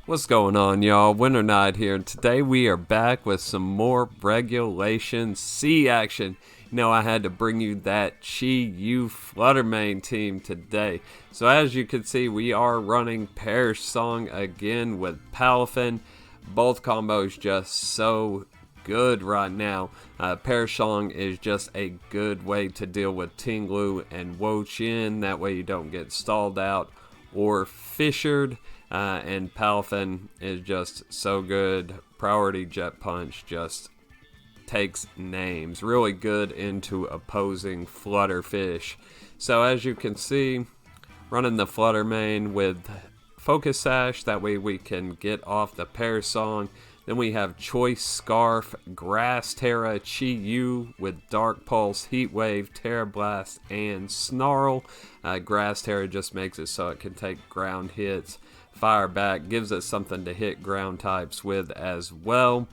What's going on, y'all? Winter Night here, and today we are back with some more Regulation C action. You know, I had to bring you that Chiyu Flutter Mane team today. So as you can see, we are running Perish Song again with Palafin. Both combos just so good right now. Perish Song is just a good way to deal with Tinglu and Wo Chin. That way you don't get stalled out or fissured. And Palafin is just so good. Priority Jet Punch just takes names. Really good into opposing Flutterfish. So as you can see, running the Flutter Mane with Focus Sash. That way we can get off the Perish Song. Then we have Choice Scarf, Grass Terra, Chiyu with Dark Pulse, Heat Wave, Terra Blast, and Snarl. Grass Terra just makes it so it can take ground hits. Fire back, gives it something to hit ground types with as well.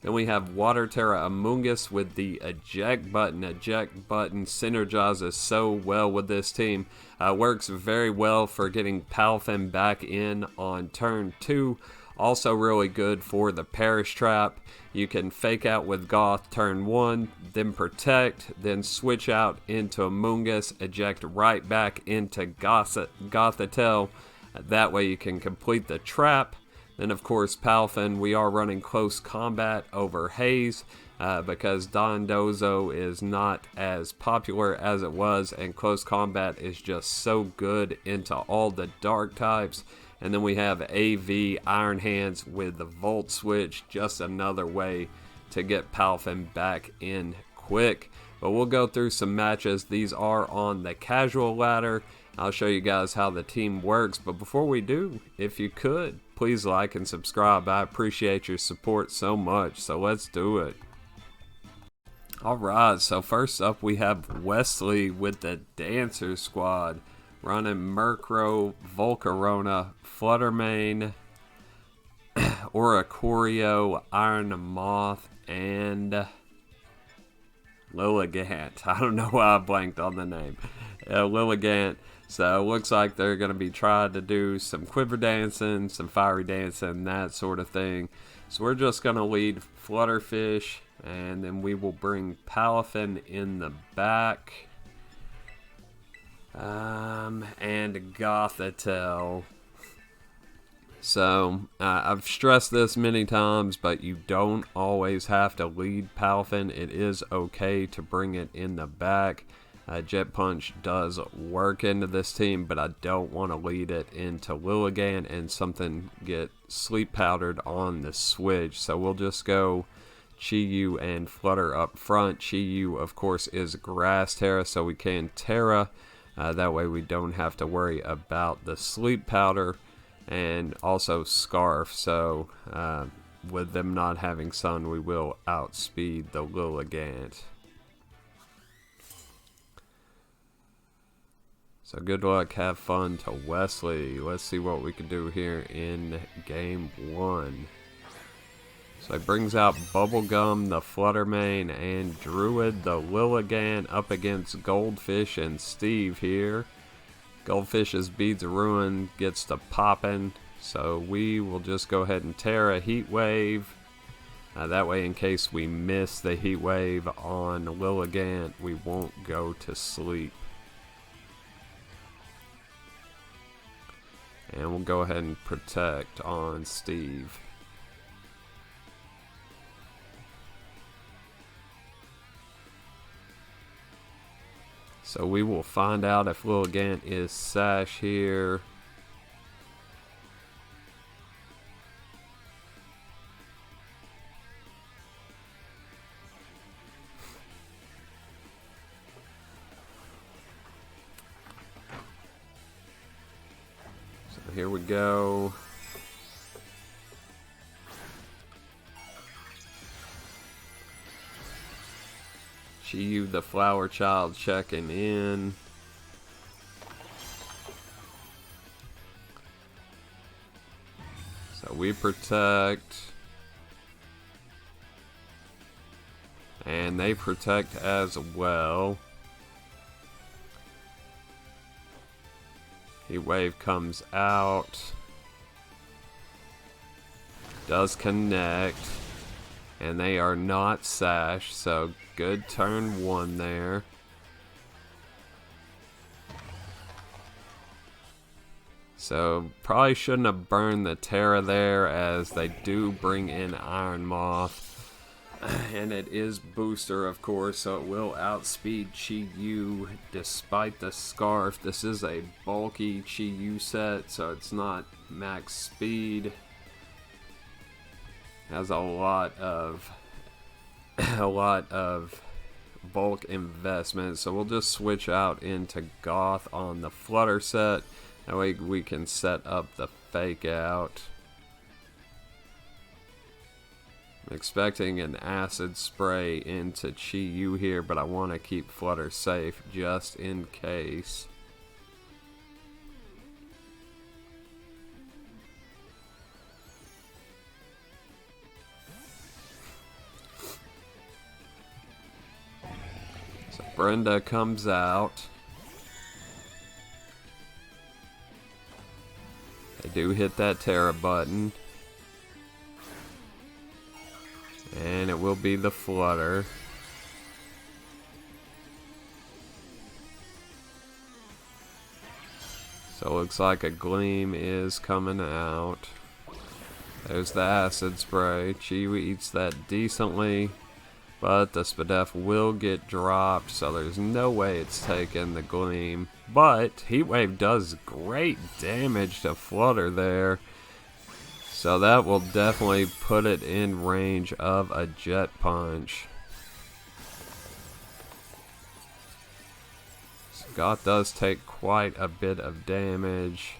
Then we have Water Terra Amoonguss with the eject button. Eject button synergizes so well with this team. Works very well for getting Palafin back in on turn 2. Also really good for the Perish Trap. You can fake out with Goth turn 1, then protect, then switch out into Amoonguss, eject right back into Gothitelle. That way you can complete the trap. Then of course Palafin, we are running close combat over Haze because Dondozo is not as popular as it was, and close combat is just so good into all the dark types. And then we have AV Iron Hands with the Volt Switch, just another way to get Palafin back in quick. But we'll go through some matches. These are on the casual ladder. I'll show you guys how the team works, but before we do, if you could, please like and subscribe. I appreciate your support so much, so let's do it. Alright, so first up we have Wesley with the Dancer Squad, running Murkrow, Volcarona, Flutter Mane, Oricorio, Iron Moth, and Lilligant. I don't know why I blanked on the name. Lilligant. So it looks like they're going to be trying to do some quiver dancing, some fiery dancing, that sort of thing. So we're just going to lead Flutterfish, and then we will bring Palafin in the back. And Gothitelle. So I've stressed this many times, but you don't always have to lead Palafin. It is okay to bring it in the back. Jet Punch does work into this team, but I don't want to lead it into Lilligant and something get sleep powdered on the switch. So we'll just go Chiyu and Flutter up front. Chiyu, of course, is Grass Terra, so we can Terra. That way we don't have to worry about the sleep powder, and also Scarf. So with them not having Sun, we will outspeed the Lilligant. So good luck, have fun to Wesley. Let's see what we can do here in game 1. So he brings out Bubblegum, the Flutter Mane, and Druid, the Lilligant, up against Goldfish and Steve here. Goldfish's Beads of Ruin gets to poppin', so we will just go ahead and Terra Heat Wave. That way, in case we miss the Heat Wave on Lilligant, we won't go to sleep. And we'll go ahead and protect on Steve. So we will find out if Lilligant is Sash here. Here we go. Chiyu, the Flower Child, checking in. So we protect. And they protect as well. Heat Wave comes out. Does connect. And they are not sashed, so good turn 1 there. So probably shouldn't have burned the Terra there, as they do bring in Iron Moth. And it is booster, of course, so it will outspeed Chiyu despite the scarf. This is a bulky Chiyu set, so it's not max speed. Has a lot of bulk investment, so we'll just switch out into Goth on the Flutter set. That way we can set up the Fake Out. I'm expecting an acid spray into Chiyu here, but I want to keep Flutter safe just in case. So Brenda comes out. They do hit that Terra button. And it will be the Flutter. So it looks like a Gleam is coming out. There's the acid spray. Chiyu eats that decently, but the Spadef will get dropped, so there's no way it's taking the Gleam. But Heat Wave does great damage to Flutter there. So that will definitely put it in range of a Jet Punch. Goth does take quite a bit of damage.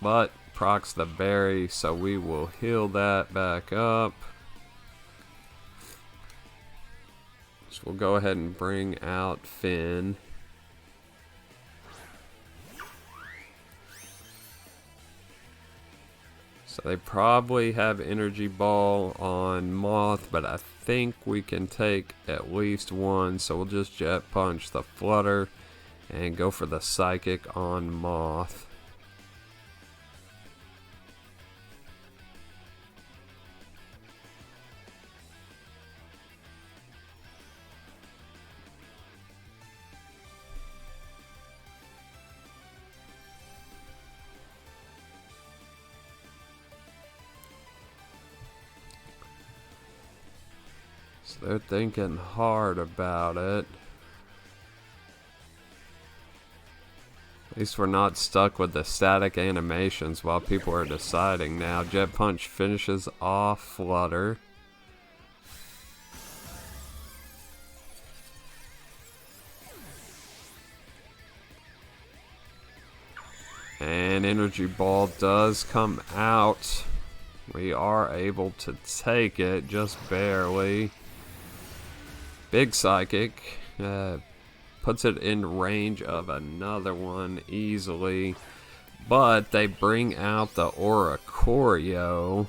But procs the berry, so we will heal that back up. So we'll go ahead and bring out Finn. So they probably have Energy Ball on Moth, but I think we can take at least one. So we'll just Jet Punch the Flutter and go for the Psychic on Moth. So they're thinking hard about it. At least we're not stuck with the static animations while people are deciding now. Jet Punch finishes off Flutter. And Energy Ball does come out. We are able to take it, just barely. Big Psychic puts it in range of another one easily. But they bring out the Oricorio.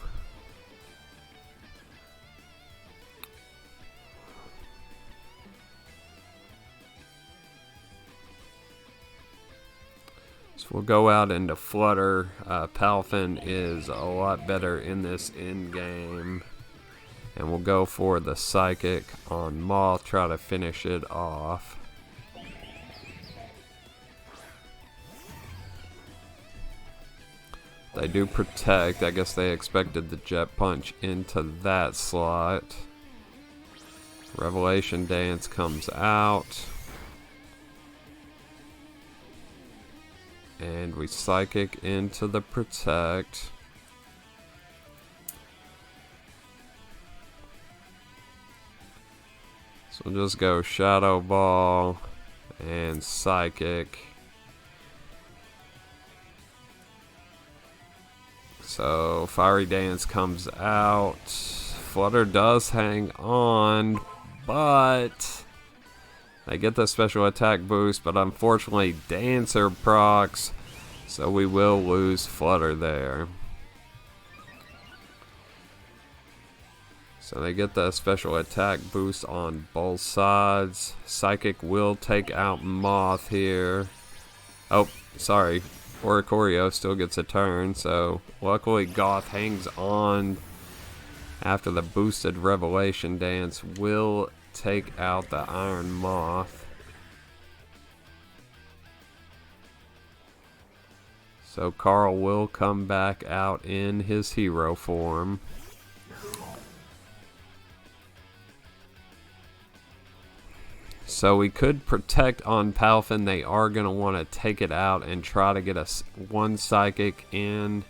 So we'll go out into Flutter. Palafin is a lot better in this end game. And we'll go for the Psychic on Moth, try to finish it off. They do protect. I guess they expected the Jet Punch into that slot. Revelation Dance comes out. And we Psychic into the Protect. So we'll just go Shadow Ball and Psychic. So Fiery Dance comes out. Flutter does hang on, but they get the special attack boost, but unfortunately Dancer procs, so we will lose Flutter there. So they get the special attack boost on both sides. Psychic will take out Moth here. Oh, sorry. Oricorio still gets a turn, so luckily Goth hangs on after the boosted Revelation Dance will take out the Iron Moth. So Carl will come back out in his hero form. So we could protect on Palafin. They are going to want to take it out and try to get us one Psychic in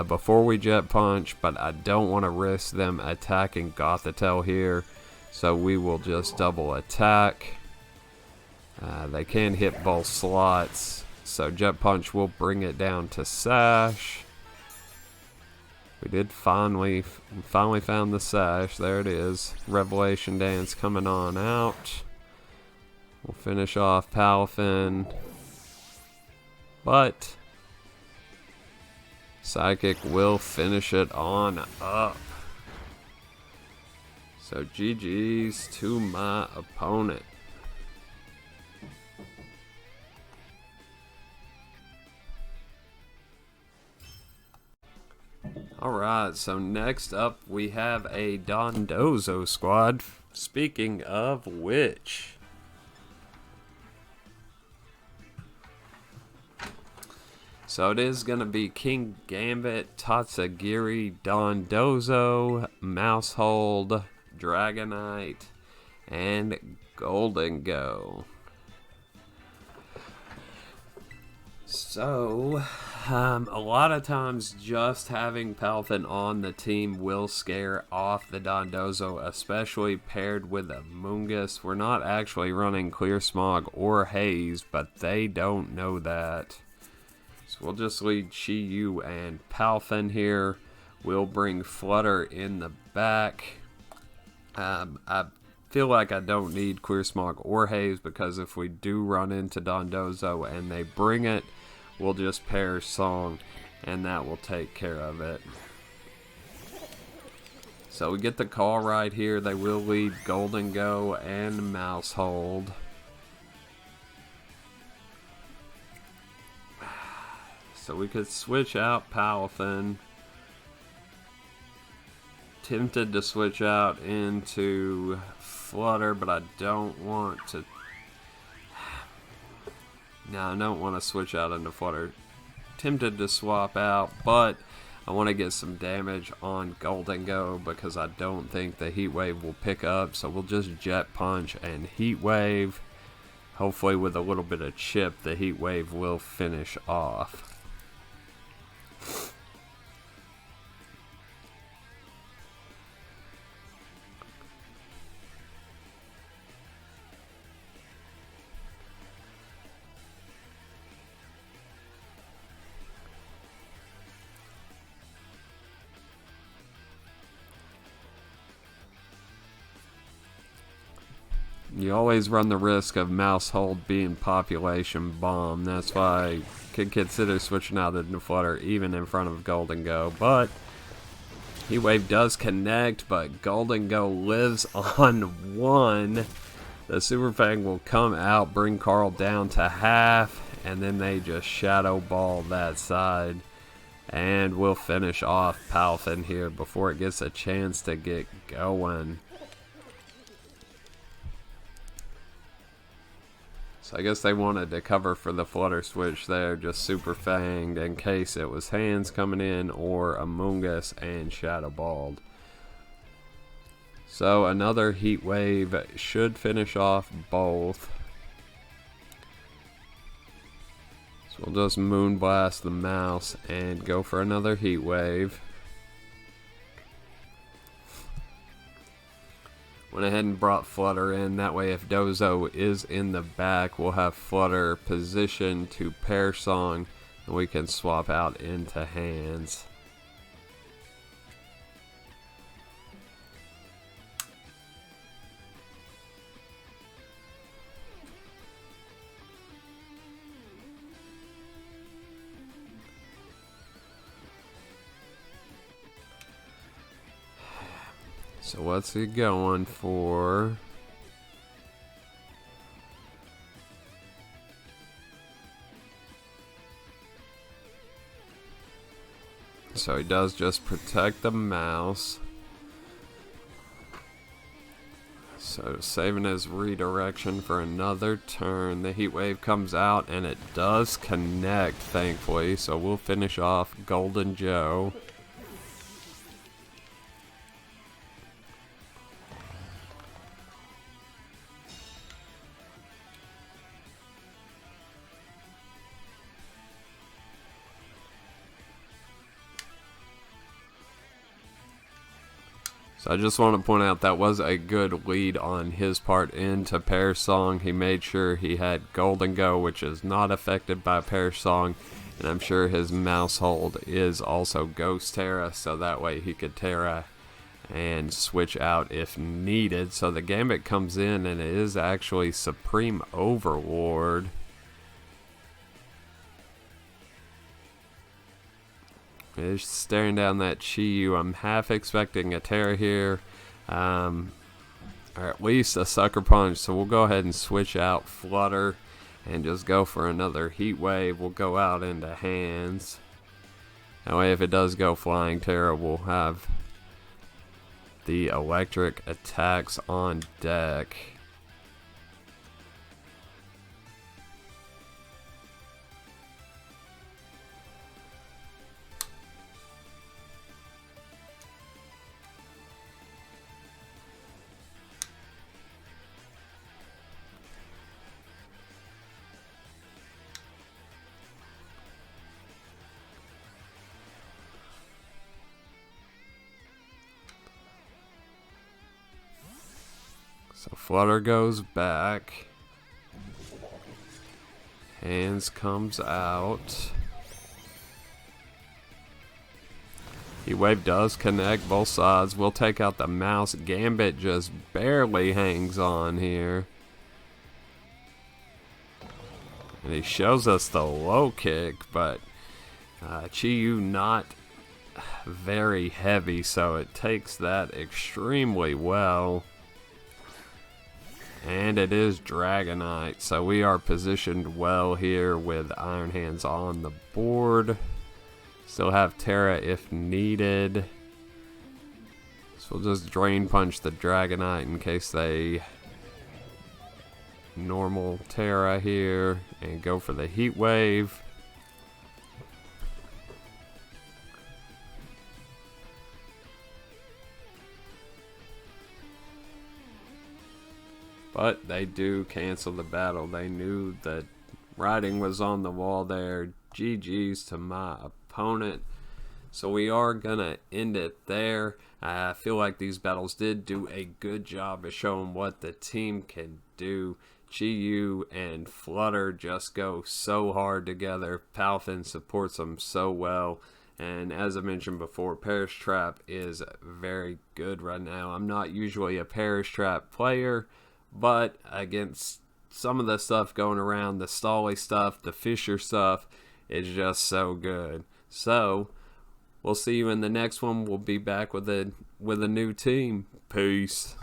before we Jet Punch, but I don't want to risk them attacking Gothitelle here, so we will just double attack. They can hit both slots, so Jet Punch will bring it down to Sash. We did finally found the Sash. There it is. Revelation Dance coming on out. We'll finish off Palafin, but Psychic will finish it on up. So GG's to my opponent. Alright, so next up we have a Dondozo squad. Speaking of which, so it is going to be King Gambit, Tatsugiri, Dondozo, Mousehold, Dragonite, and Golden Go. So, a lot of times just having Palafin on the team will scare off the Dondozo, especially paired with Amoonguss. We're not actually running Clear Smog or Haze, but they don't know that. So we'll just lead Chiyu and Palafin here. We'll bring Flutter in the back. I feel like I don't need Clear Smog or Haze, because if we do run into Dondozo and they bring it, we'll just pair Song and that will take care of it. So we get the call right here. They will lead Golden Go and Mousehold. So we could switch out Palafin. Tempted to switch out into Flutter, but I don't want to. No, I don't want to switch out into Flutter. Tempted to swap out, but I want to get some damage on Golden Go because I don't think the Heat Wave will pick up. So we'll just Jet Punch and Heat Wave. Hopefully with a little bit of chip, the Heat Wave will finish off. You always run the risk of Mousehold being population bomb. That's why I could consider switching out into Flutter even in front of Golden Go. But Heat Wave does connect, but Golden Go lives on one. The Super Fang will come out, bring Carl down to half, and then they just Shadow Ball that side. And we'll finish off Palafin here before it gets a chance to get going. So I guess they wanted to cover for the Flutter switch there, just Super Fanged in case it was Hands coming in or Amoonguss and Shadow Balled. So another Heat Wave should finish off both. So we'll just Moonblast the mouse and go for another Heat Wave. Went ahead and brought Flutter in. That way if Dozo is in the back, we'll have Flutter positioned to pair Song, and we can swap out into Hands. So what's he going for? So he does just protect the mouse. So saving his redirection for another turn. The heat wave comes out and it does connect, thankfully. So we'll finish off Golden Joe. So I just want to point out that was a good lead on his part into Pear Song. He made sure he had Golden Go, which is not affected by Pear Song. And I'm sure his mouse hold is also Ghost Terra, so that way he could Terra and switch out if needed. So the Gambit comes in and it is actually Supreme Overlord. Is staring down that Chiyu. I'm half expecting a Terra here, or at least a Sucker Punch. So we'll go ahead and switch out Flutter and just go for another Heat Wave. We'll go out into Hands. That way, if it does go Flying Terra, we'll have the electric attacks on deck. So Flutter goes back. Hands comes out. Heat Wave does connect both sides. We'll take out the mouse. Gambit just barely hangs on here. And he shows us the low kick, but Chiyu not very heavy, so it takes that extremely well. And it is Dragonite, so we are positioned well here with Iron Hands on the board. Still have Terra if needed. So we'll just Drain Punch the Dragonite in case they normal Terra here and go for the Heat Wave. But they do cancel the battle. They knew that writing was on the wall there. GG's to my opponent. So we are going to end it there. I feel like these battles did do a good job of showing what the team can do. Chiyu and Flutter just go so hard together. Palafin supports them so well. And as I mentioned before, Perish Trap is very good right now. I'm not usually a Perish Trap player, but against some of the stuff going around, the Stolly stuff, the Fisher stuff, is just so good. So we'll see you in the next one. We'll be back with a new team. Peace.